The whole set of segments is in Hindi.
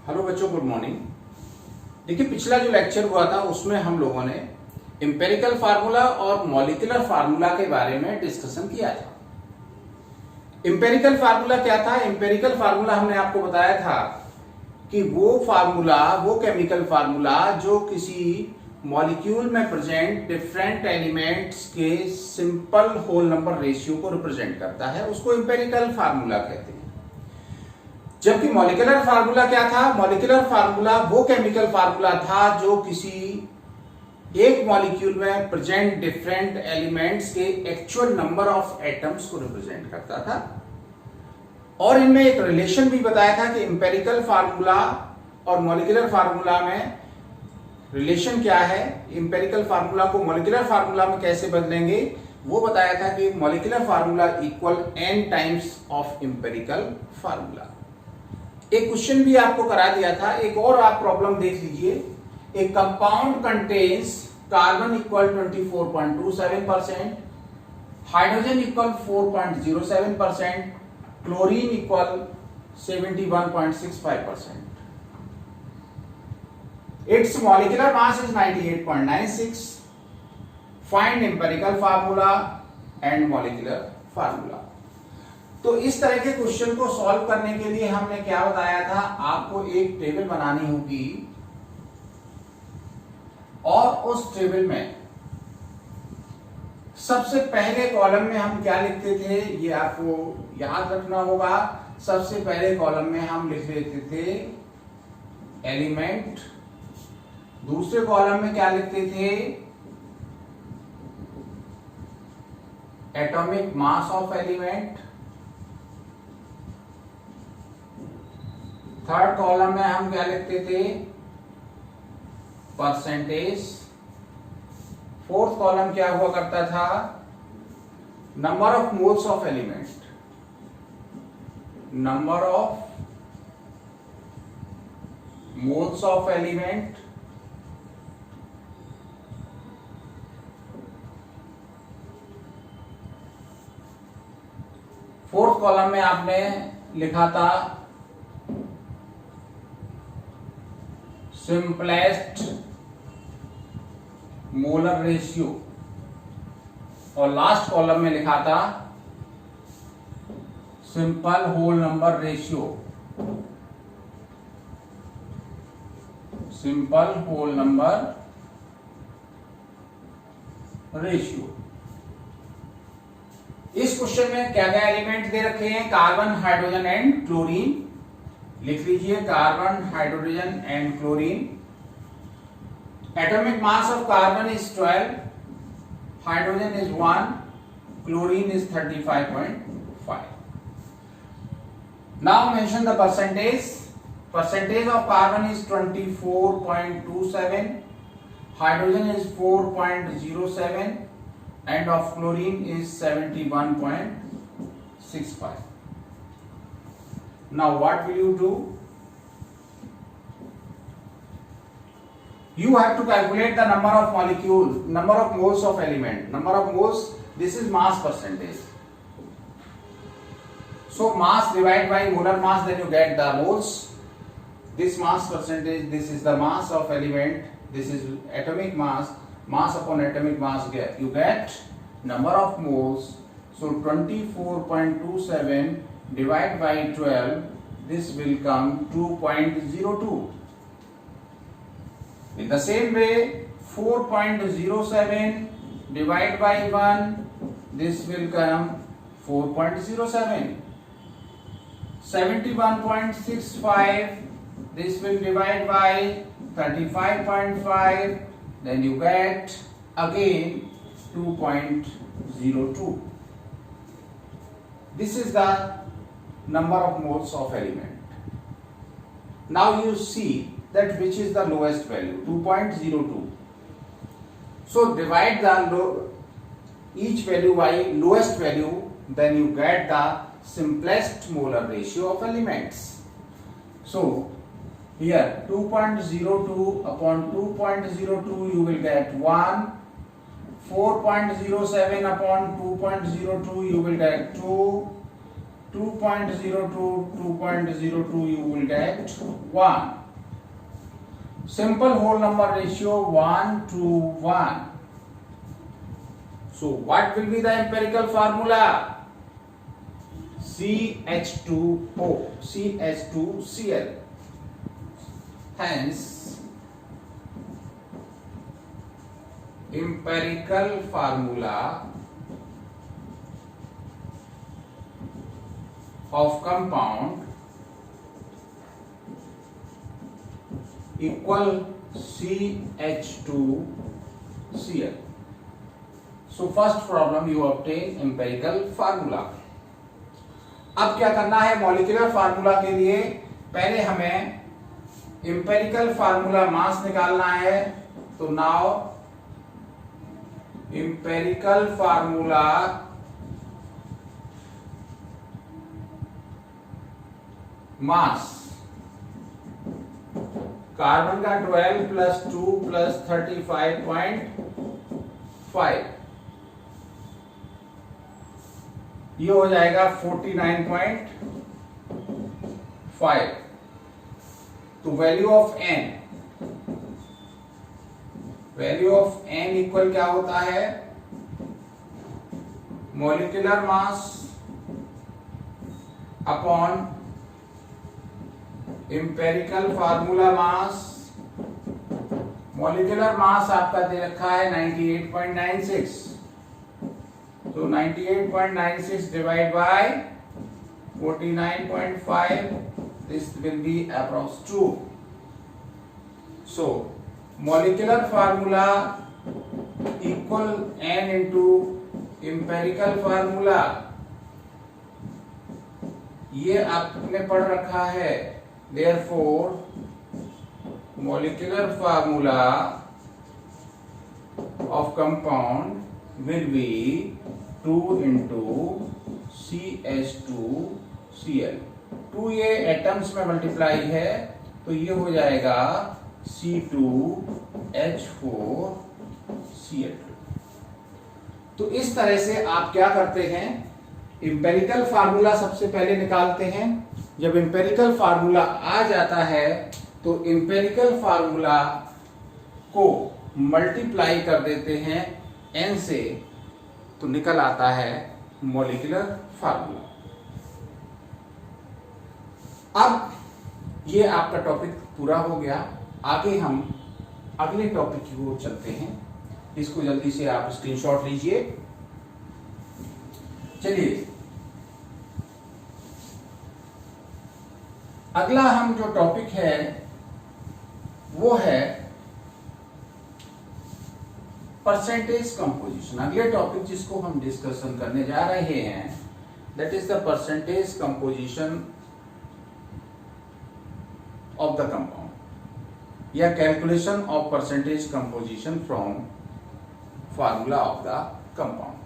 हेलो बच्चों, गुड मॉर्निंग। देखिए, पिछला जो लेक्चर हुआ था उसमें हम लोगों ने एम्पिरिकल फार्मूला और मॉलिक्यूलर फार्मूला के बारे में डिस्कशन किया था। एम्पिरिकल फार्मूला क्या था? एम्पिरिकल फार्मूला हमने आपको बताया था कि वो फार्मूला, वो केमिकल फार्मूला जो किसी मॉलिक्यूल में प्रेजेंट डिफरेंट एलिमेंट्स के सिंपल होल नंबर रेशियो को रिप्रेजेंट करता है, उसको एम्पिरिकल फार्मूला कहते हैं। जबकि मॉलिक्यूलर फार्मूला क्या था? मॉलिक्यूलर फार्मूला वो केमिकल फार्मूला था जो किसी एक मॉलिक्यूल में प्रेजेंट डिफरेंट एलिमेंट्स के एक्चुअल नंबर ऑफ एटम्स को रिप्रेजेंट करता था। और इनमें एक रिलेशन भी बताया था कि एम्पिरिकल फार्मूला और मॉलिक्यूलर फार्मूला में रिलेशन क्या है, एम्पिरिकल फार्मूला को मॉलिक्यूलर फार्मूला में कैसे बदलेंगे, वो बताया था कि molecular formula equal n times of empirical formula. एक क्वेश्चन भी आपको करा दिया था, एक और आप प्रॉब्लम देख लीजिए। एक compound contains carbon equal 24.27%, hydrogen equal 4.07%, chlorine equal 71.65%. Its molecular mass is 98.96. Find empirical formula and molecular formula. तो इस तरह के क्वेश्चन को सॉल्व करने के लिए हमने क्या बताया था? आपको एक टेबल बनानी होगी और उस टेबल में सबसे पहले कॉलम में हम क्या लिखते थे, ये आपको याद रखना होगा। सबसे पहले कॉलम में हम लिख लेते थे एलिमेंट, दूसरे कॉलम में क्या लिखते थे? Atomic mass of element, third column में हम क्या लिखते थे? परसेंटेज, फोर्थ कॉलम क्या हुआ करता था? Number of moles of element, number of moles of element, fourth column में आपने लिखा था सिंपलेस्ट मोलर रेशियो, और लास्ट कॉलम में लिखा था simple whole number ratio, simple whole number ratio. इस क्वेश्चन में क्या क्या एलिमेंट दे रखे हैं? Carbon, hydrogen and chlorine. लिख लीजिए carbon, hydrogen and chlorine. Atomic mass of carbon is 12, hydrogen is 1, chlorine is 35.5. Now mention the percentage. Percentage of carbon is 24.27, hydrogen is 4.07, and of chlorine is 71.65. Now what will you do? You have to calculate the number of molecules, number of moles of element. Number of moles, this is mass percentage. So mass divided by molar mass, then you get the moles. This mass percentage, this is the mass of element, this is atomic mass, mass upon atomic mass, you get number of moles. So 24.27 divided by 12, this will come 2.02. In the same way, 4.07 divided by 1, this will come 4.07. 71.65, this will divide by 35.5, then you get again 2.02. This is the number of moles of element. Now you see that which is the lowest value, 2.02. So divide the each value by lowest value, then you get the simplest molar ratio of elements. So here 2.02 upon 2.02 you will get 1, 4.07 upon 2.02 you will get 2, 2.02 you will get 1. Simple whole number ratio 1 to 1. So what will be the empirical formula? CH2O, CH2Cl. Hence, empirical formula of compound equal CH2Cl. So first problem you obtain empirical formula. अब क्या करना है? मॉलिक्यूलर फार्मूला के लिए पहले हमें empirical फार्मूला मास निकालना है. तो now empirical formula mass, carbon का 12 प्लस 2 प्लस 35.5, ये हो जाएगा 49.5. तो वैल्यू ऑफ एन इक्वल क्या होता है? Molecular mass upon empirical formula mass. Molecular mass आपका दे रखा है 98.96. तो 98.96 divide by 49.5, this will be approx 2. So molecular formula equal n into empirical formula. ये आपने पढ़ रखा है. Therefore molecular formula of compound will be 2 into CH2Cl. 2 ये एटम्स में मल्टीप्लाई है, तो ये हो जाएगा C2H4Cl2. तो इस तरह से आप क्या करते हैं? एम्पेरिकल फार्मूला सबसे पहले निकालते हैं. जब एम्पेरिकल फार्मूला आ जाता है तो एम्पेरिकल फार्मूला को मल्टीप्लाई कर देते हैं n से, तो निकल आता है मॉलिक्यूलर फार्मूला. अब ये आपका टॉपिक पूरा हो गया. आगे हम अगले टॉपिक की ओर चलते हैं. इसको जल्दी से आप स्क्रीनशॉट लीजिए. चलिए, अगला हम जो टॉपिक है वो है परसेंटेज कंपोजिशन. अगले टॉपिक जिसको हम डिस्कशन करने जा रहे हैं, that is the percentage composition of the compound, या calculation of percentage composition from formula of the compound.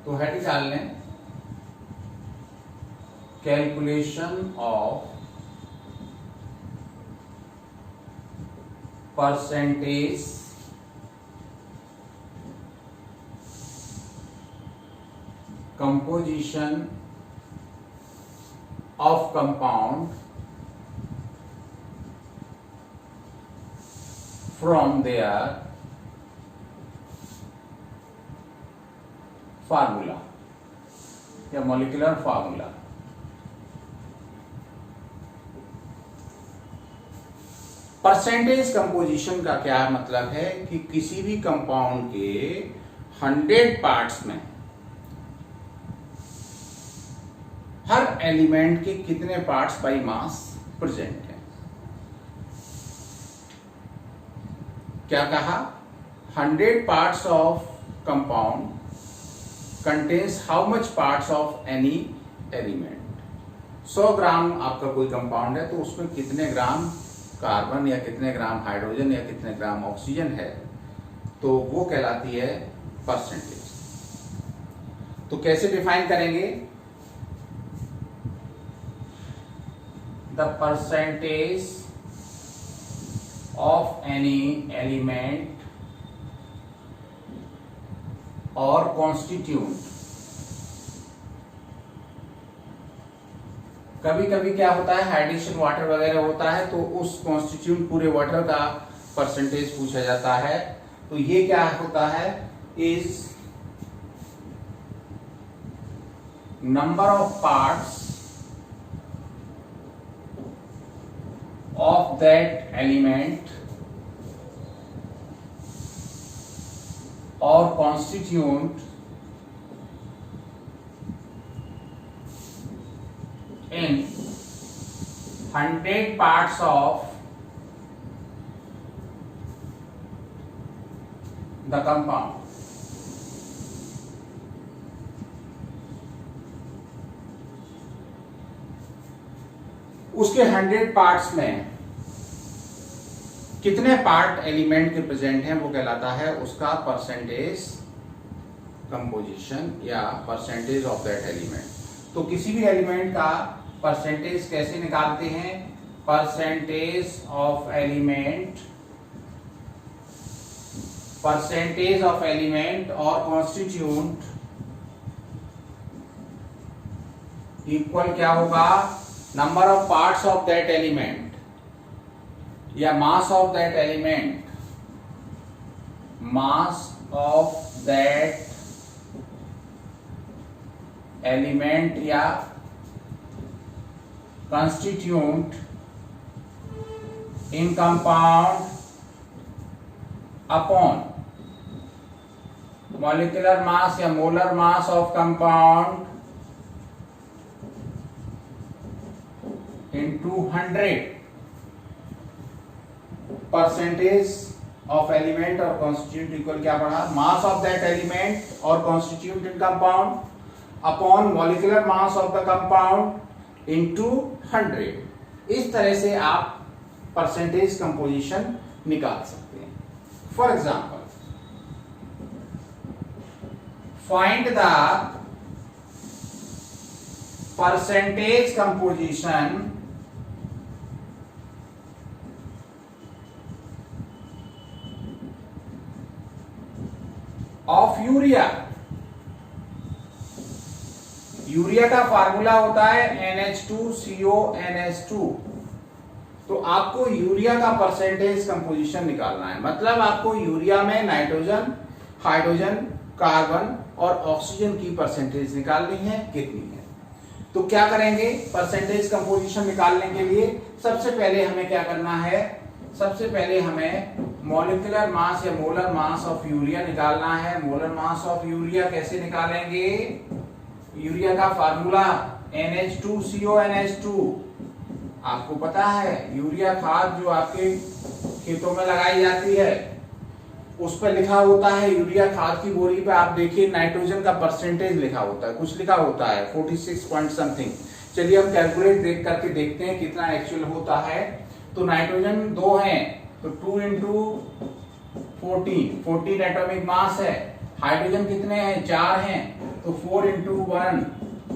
तो हेड डाल लें, calculation of percentage composition of compound from their formula या molecular formula. परसेंटेज कंपोजिशन का क्या मतलब है कि किसी भी कंपाउंड के 100 पार्ट्स में हर एलिमेंट के कितने पार्ट्स बाय मास प्रेजेंट है. क्या कहा? 100 parts of compound contains how much parts of any element. 100 ग्राम आपका कोई कंपाउंड है तो उसमें कितने ग्राम कार्बन या कितने ग्राम हाइड्रोजन या कितने ग्राम ऑक्सीजन है, तो वो कहलाती है परसेंटेज. तो कैसे डिफाइन करेंगे? The percentage of any element or constituent कभी कभी क्या होता है, हाइड्रेशन वाटर वगैरह होता है, तो उस कॉन्स्टिट्यूंट पूरे वाटर का परसेंटेज पूछा जाता है। तो ये क्या होता है, is number of parts of that element और constituent in 100 parts of the compound. उसके 100 पार्ट्स में कितने पार्ट एलिमेंट के प्रेजेंट हैं वो कहलाता है उसका परसेंटेज कंपोजिशन या परसेंटेज ऑफ दैट एलिमेंट। तो किसी भी एलिमेंट का परसेंटेज कैसे निकालते हैं, परसेंटेज ऑफ एलिमेंट और कॉन्स्टिट्यूंट इक्वल क्या होगा, number of parts of that element या mass of that element, mass of that element या constituent in compound upon molecular mass या molar mass of compound into 100 percentage of element और constituent equal क्या पढ़ा, mass of that element और constituent in compound upon molecular mass of the compound into 100। इस तरह से आप परसेंटेज कंपोजिशन निकाल सकते हैं। For example, find the percentage composition of urea. Urea का फार्मूला होता है NH2CONH2। तो आपको यूरिया का परसेंटेज कंपोजिशन निकालना है, मतलब आपको यूरिया में नाइट्रोजन, हाइड्रोजन, कार्बन और ऑक्सीजन की परसेंटेज निकालनी है, कितनी है। तो क्या करेंगे, परसेंटेज कंपोजिशन निकालने के लिए सबसे पहले हमें क्या करना है, सबसे पहले हमें मॉलिक्यूलर मास या मोलर मास ऑफ यूरिया निकालना है। मोलर मास ऑफ यूरिया कैसे निकालेंगे, यूरिया का फार्मूला NH2CONH2। आपको पता है यूरिया खाद जो आपके खेतों में लगाई जाती है उस पर लिखा होता है, यूरिया खाद की बोरी पे आप देखिए नाइट्रोजन का परसेंटेज लिखा होता है, कुछ लिखा होता है 46 पॉइंट समथिंग। चलिए हम कैलकुलेट देख करके देखते हैं कितना एक्चुअल होता है। तो नाइट्रोजन 2 है तो 2 into 14 एटॉमिक मास है। हाइड्रोजन कितने हैं, 4 हैं तो 4 into 1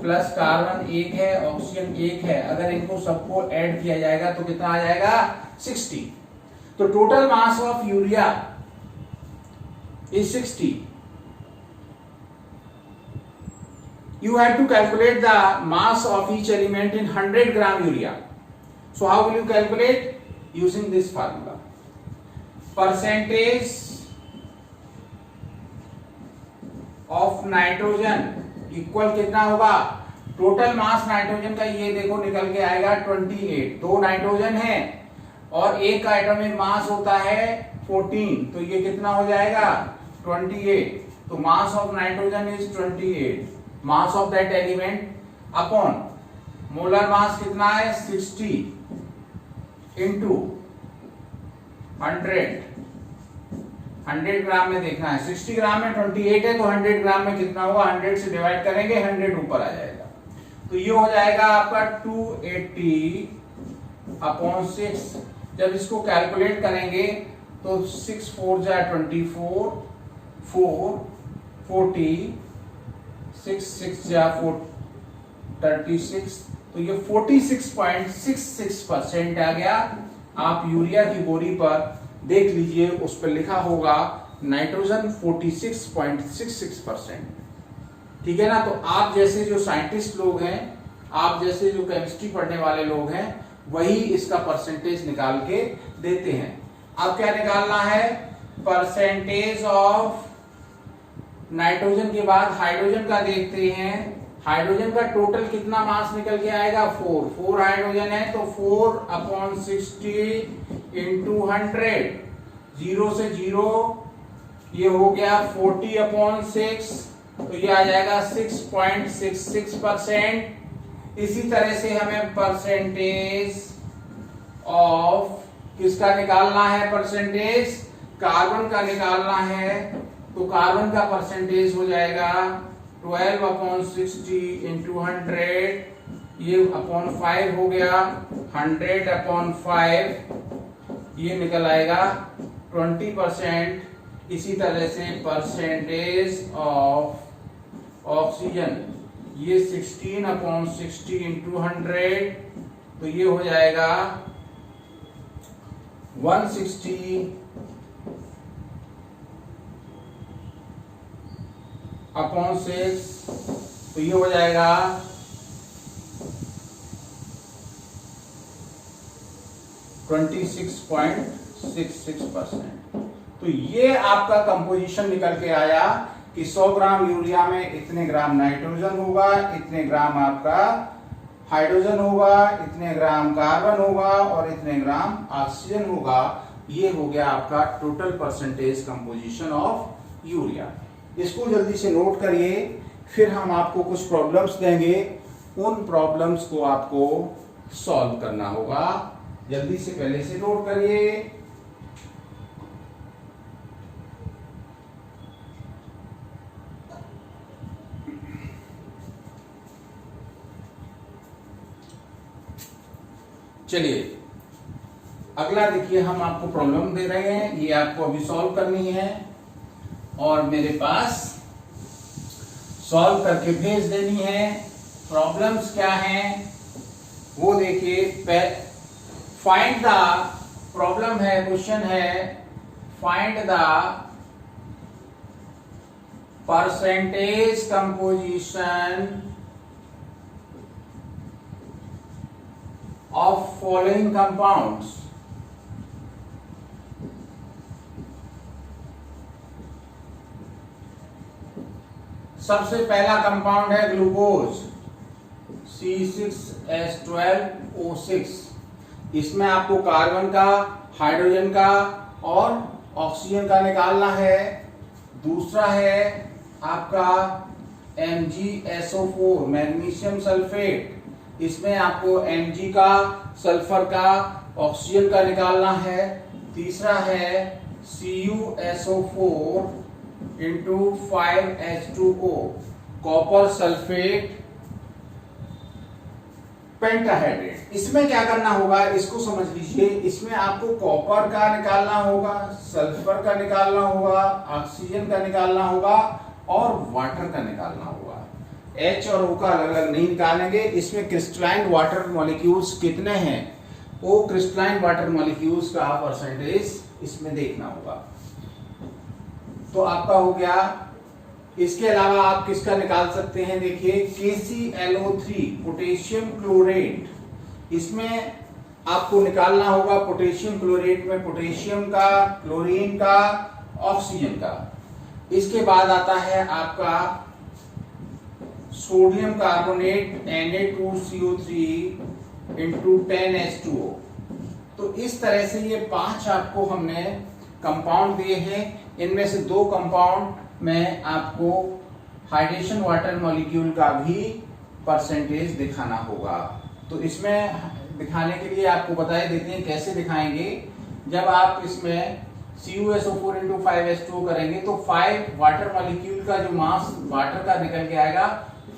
प्लस कार्बन 1 है, ऑक्सीजन 1 है। अगर इनको सबको ऐड किया जाएगा तो कितना आ जाएगा, 60। तो total mass of urea is 60. You have to calculate the mass of each element in 100 gram urea. So how will you calculate? Using this formula. Percentage of nitrogen equal कितना होगा, टोटल मास नाइट्रोजन का ये देखो निकल के आएगा 28। 2 नाइट्रोजन है और एक का एटॉमिक मास होता है 14, तो ये कितना हो जाएगा 28। तो mass of nitrogen is 28, mass of that element upon molar mass कितना है 60 इंटू 100 ग्राम में देखना है। 60 ग्राम में 28 है तो 100 ग्राम में कितना होगा, 100 से डिवाइड करेंगे 100 ऊपर आ जाएगा। तो ये हो जाएगा आपका 280 अपॉन 6। जब इसको कैलकुलेट करेंगे तो 6 4 जा 24, 4 40, 6 6 जा 36, तो ये 46.66% आ गया। आप यूरिया की बोरी पर देख लीजिए, उस पर लिखा होगा नाइट्रोजन 46.66%। ठीक है ना। तो आप जैसे जो साइंटिस्ट लोग हैं आप जैसे जो केमिस्ट्री पढ़ने वाले लोग हैं वही इसका परसेंटेज निकाल के देते हैं। अब क्या निकालना है, परसेंटेज ऑफ नाइट्रोजन के बाद हाइड्रोजन का देखते हैं। हाइड्रोजन का टोटल कितना मास निकल के आएगा, 4 हाइड्रोजन है तो 4/60 इंटू 100, 0 से 0 ये हो गया 40/6, तो ये आ जाएगा 6.66%। इसी तरह से हमें परसेंटेज ऑफ किसका निकालना है, परसेंटेज कार्बन का निकालना है। तो कार्बन का परसेंटेज हो जाएगा 12/60 इंटू 100, ये अपॉन 5 हो गया, 100/5 ये निकल आएगा 20%। इसी तरह से परसेंटेज ऑफ ऑक्सीजन ये 16/60 इंटू 100, तो ये हो जाएगा 160/6, तो ये हो जाएगा 26.66%। तो ये आपका कंपोजिशन निकल के आया कि 100 ग्राम यूरिया में इतने ग्राम नाइट्रोजन होगा, इतने ग्राम आपका हाइड्रोजन होगा, इतने ग्राम कार्बन होगा और इतने ग्राम ऑक्सीजन होगा। ये हो गया आपका total percentage composition of urea. इसको जल्दी से नोट करिए, फिर हम आपको कुछ प्रॉब्लम्स देंगे, उन प्रॉब्लम्स को आपको सॉल्व करना होगा। जल्दी से पहले से नोट करिए। चलिए अगला देखिए, हम आपको प्रॉब्लम दे रहे हैं, ये आपको अभी सॉल्व करनी है और मेरे पास सॉल्व करके भेज देनी है। प्रॉब्लम्स क्या हैं वो देखिए। फाइंड द, प्रॉब्लम है, क्वेश्चन है, find the percentage composition of following compounds। सबसे पहला कंपाउंड है ग्लूकोज C6H12O6। इसमें आपको कार्बन का, हाइड्रोजन का और ऑक्सीजन का निकालना है। दूसरा है आपका MgSO4 मैग्नीशियम सल्फेट, इसमें आपको Mg का, सल्फर का, ऑक्सीजन का निकालना है। तीसरा है CuSO4 into 5H2O copper sulphate pentahydrate. इसमें क्या करना होगा, इसको समझ लीजिए। इसमें आपको कॉपर का निकालना होगा, सल्फर का निकालना होगा, ऑक्सीजन का निकालना होगा और वाटर का निकालना होगा। H और O का अलग अलग नहीं निकालेंगे। इसमें क्रिस्टलाइन वाटर मॉलिक्यूल्स कितने हैं, वो क्रिस्टलाइन वाटर मॉलिक्यूल्स का परसेंटेज इसमें देखना होगा। तो आपका हो गया। इसके अलावा आप किसका निकाल सकते हैं, देखिए KClO3 पोटेशियम क्लोरेट, इसमें आपको निकालना होगा पोटेशियम क्लोरेट में पोटेशियम का, क्लोरीन का, ऑक्सीजन का। इसके बाद आता है आपका sodium carbonate Na2CO3 into 10H2O। तो इस तरह से ये 5 आपको हमने कंपाउंड दिए हैं। इनमें से 2 कंपाउंड में आपको हाइड्रेशन वाटर मॉलिक्यूल का भी परसेंटेज दिखाना होगा। तो इसमें दिखाने के लिए आपको बताए देते हैं कैसे दिखाएंगे। जब आप इसमें CuSO4 इंटू 5H2O करेंगे तो 5 वाटर मॉलिक्यूल का जो मास वाटर का निकल के आएगा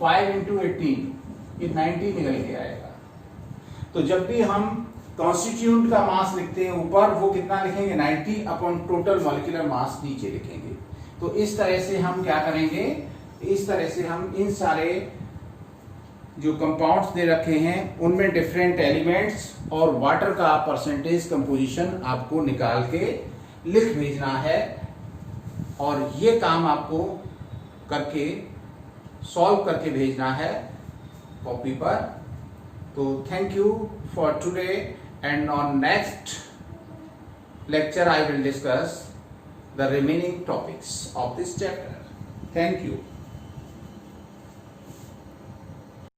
5 इंटू 18, ये 90 निकल के आएगा। तो जब भी हम कॉन्स्टिट्यूएंट का मास लिखते हैं ऊपर, वो कितना लिखेंगे 90 अपॉन टोटल मॉलिक्यूलर मास नीचे लिखेंगे। तो इस तरह से हम क्या करेंगे, इस तरह से हम इन सारे जो कंपाउंड्स दे रखे हैं उनमें डिफरेंट एलिमेंट्स और वाटर का परसेंटेज कंपोजिशन आपको निकाल के लिख भेजना है। और ये काम आपको करके सॉल्व करके भेजना है कॉपी पर। तो thank you for today, and on next lecture I will discuss the remaining topics of this chapter. Thank you.